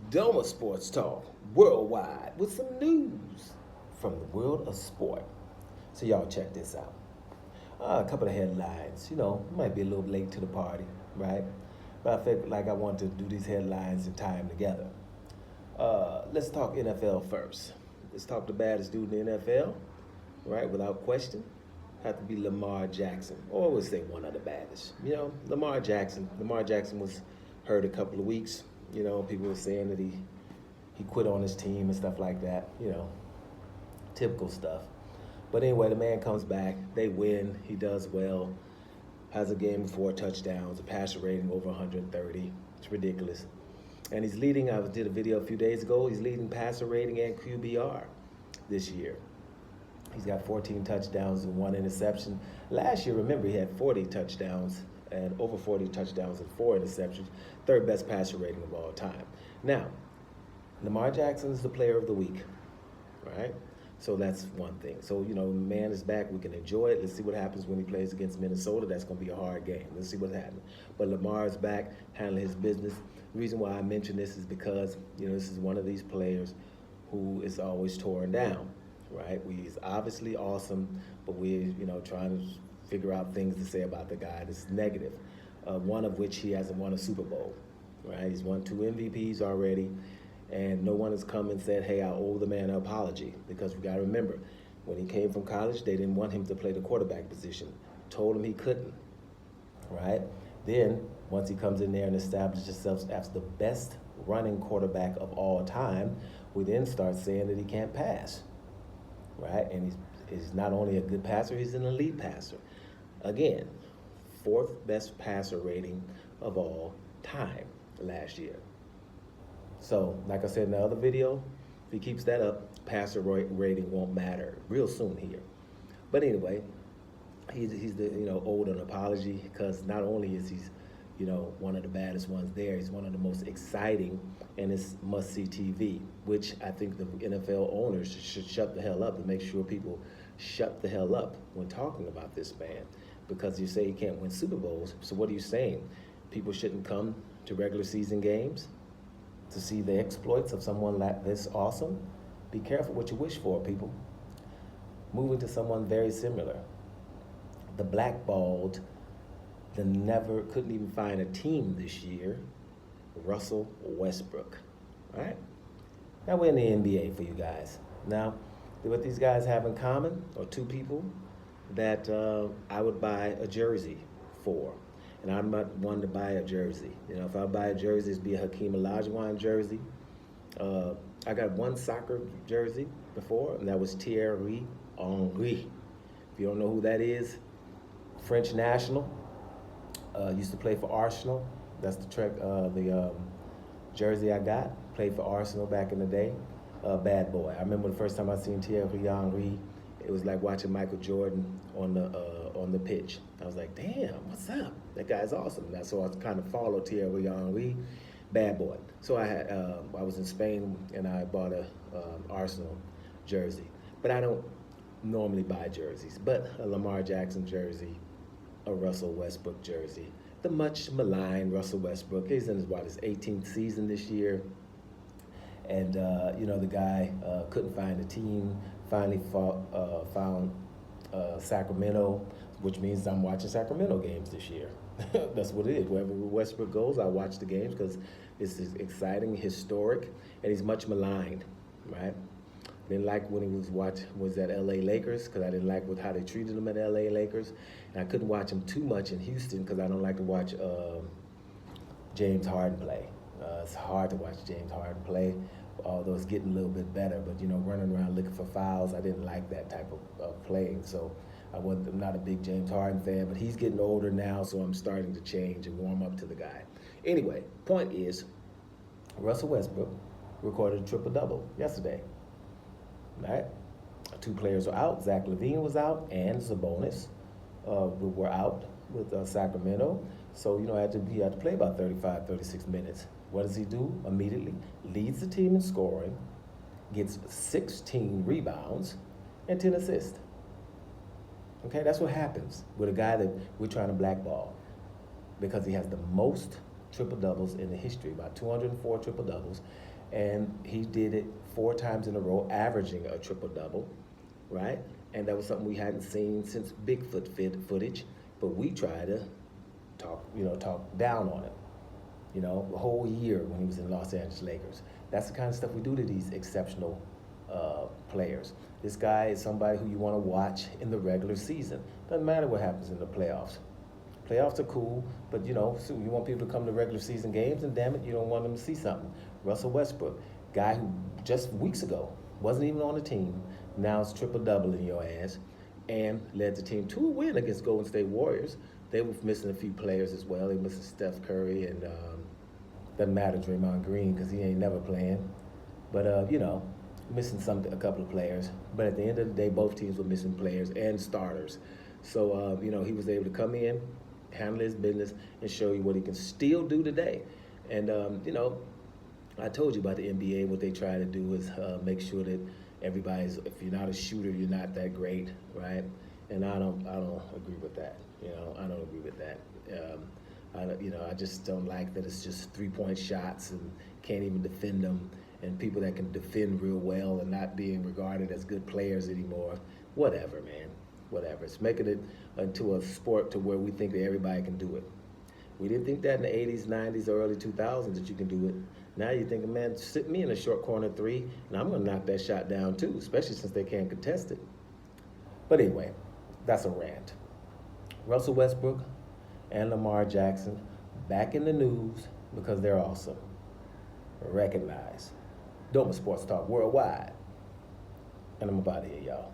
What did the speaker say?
Doma Sports Talk worldwide with some news from the world of sport. So y'all check this out. A couple of headlines. Might be a little late to the party, right? But I feel like I want to do these headlines and tie them together. Let's talk NFL first. Let's talk the baddest dude in the NFL, right? Without question, have to be Lamar Jackson. Or I would say one of the baddest. Lamar Jackson. Lamar Jackson was hurt a couple of weeks. People were saying that he quit on his team and stuff like that. Typical stuff. But anyway, the man comes back. They win. He does well. Has a game with 4 touchdowns, a passer rating over 130. It's ridiculous. And he's leading, I did a video a few days ago, he's leading passer rating and QBR this year. He's got 14 touchdowns and 1 interception. Last year, remember, he had 40 touchdowns and over 40 touchdowns and 4 interceptions. Third best passer rating of all time. Now, Lamar Jackson is the player of the week, right? So that's one thing. So, man is back. We can enjoy it. Let's see what happens when he plays against Minnesota. That's going to be a hard game. Let's see what happens. But Lamar is back, handling his business. The reason why I mention this is because, this is one of these players who is always torn down, right? He's obviously awesome, but we're, trying to figure out things to say about the guy that's negative. One of which he hasn't won a Super Bowl, right? He's won 2 MVPs already. And no one has come and said, hey, I owe the man an apology. Because we got to remember, when he came from college, they didn't want him to play the quarterback position. Told him he couldn't, right? Then, once he comes in there and establishes himself as the best running quarterback of all time, we then start saying that he can't pass, right? And he's not only a good passer, he's an elite passer. Again, 4th best passer rating of all time last year. So, like I said in the other video, if he keeps that up, passer rating won't matter real soon here. But anyway, he's owed an apology because not only is he, one of the baddest ones there, he's one of the most exciting, and it's must-see TV, which I think the NFL owners should shut the hell up and make sure people shut the hell up when talking about this man. Because you say he can't win Super Bowls, so what are you saying? People shouldn't come to regular season games to see the exploits of someone like this awesome? Be careful what you wish for, people. Moving to someone very similar. The blackballed, couldn't even find a team this year, Russell Westbrook, right? Now we're in the NBA for you guys. Now, what these guys have in common are 2 people that I would buy a jersey for. And I'm not one to buy a jersey. If I buy a jersey, it'd be a Hakeem Olajuwon jersey. I got 1 soccer jersey before, and that was Thierry Henry. If you don't know who that is, French national. Used to play for Arsenal. That's the jersey I got. Played for Arsenal back in the day. Bad boy. I remember the first time I seen Thierry Henry. It was like watching Michael Jordan on the pitch. I was like, damn, what's up? That guy's awesome. So I kind of followed Thierry Henry, bad boy. So I was in Spain and I bought a Arsenal jersey. But I don't normally buy jerseys. But a Lamar Jackson jersey, a Russell Westbrook jersey, the much maligned Russell Westbrook. He's in his 18th season this year. And, the guy couldn't find a team, finally found Sacramento, which means I'm watching Sacramento games this year. That's what it is. Wherever Westbrook goes, I watch the games because it's exciting, historic, and he's much maligned, right? Didn't like when he was at LA Lakers because I didn't like how they treated him at LA Lakers. And I couldn't watch him too much in Houston because I don't like to watch James Harden play. It's hard to watch James Harden play, although it's getting a little bit better. But, running around looking for fouls, I didn't like that type of playing. So I'm not a big James Harden fan, but he's getting older now, so I'm starting to change and warm up to the guy. Anyway, point is, Russell Westbrook recorded a triple-double yesterday, right? 2 players were out. Zach LaVine was out, and Sabonis were out with Sacramento. So, he had to play about 35, 36 minutes. What does he do? Immediately leads the team in scoring, gets 16 rebounds, and 10 assists. Okay, that's what happens with a guy that we're trying to blackball because he has the most triple-doubles in the history, about 204 triple-doubles, And he did it 4 times in a row, averaging a triple-double, right? And that was something we hadn't seen since Bigfoot footage, but we tried to talk down on it, the whole year when he was in Los Angeles Lakers. That's the kind of stuff we do to these exceptional players. This guy is somebody who you want to watch in the regular season. Doesn't matter what happens in the playoffs. Playoffs are cool, but so you want people to come to regular season games, and damn it, you don't want them to see something. Russell Westbrook, guy who just weeks ago wasn't even on the team, now it's triple-double in your ass, and led the team to a win against Golden State Warriors. They were missing a few players as well. They were missing Steph Curry and doesn't matter Draymond Green because he ain't never playing. But missing a couple of players. But at the end of the day, both teams were missing players and starters. So he was able to come in, handle his business, and show you what he can still do today. And I told you about the NBA. What they try to do is make sure that everybody's. If you're not a shooter, you're not that great, right? And I don't agree with that. I don't agree with that. I just don't like that it's just 3-point shots and can't even defend them, and people that can defend real well and not being regarded as good players anymore. Whatever, man. Whatever. It's making it into a sport to where we think that everybody can do it. We didn't think that in the 80s, 90s, or early 2000s that you can do it. Now you're thinking, man, sit me in a short corner three, and I'm going to knock that shot down too, especially since they can't contest it. But anyway, that's a rant. Russell Westbrook and Lamar Jackson back in the news because they're awesome. Recognize. Doma Sports Talk Worldwide. And I'm about here, y'all.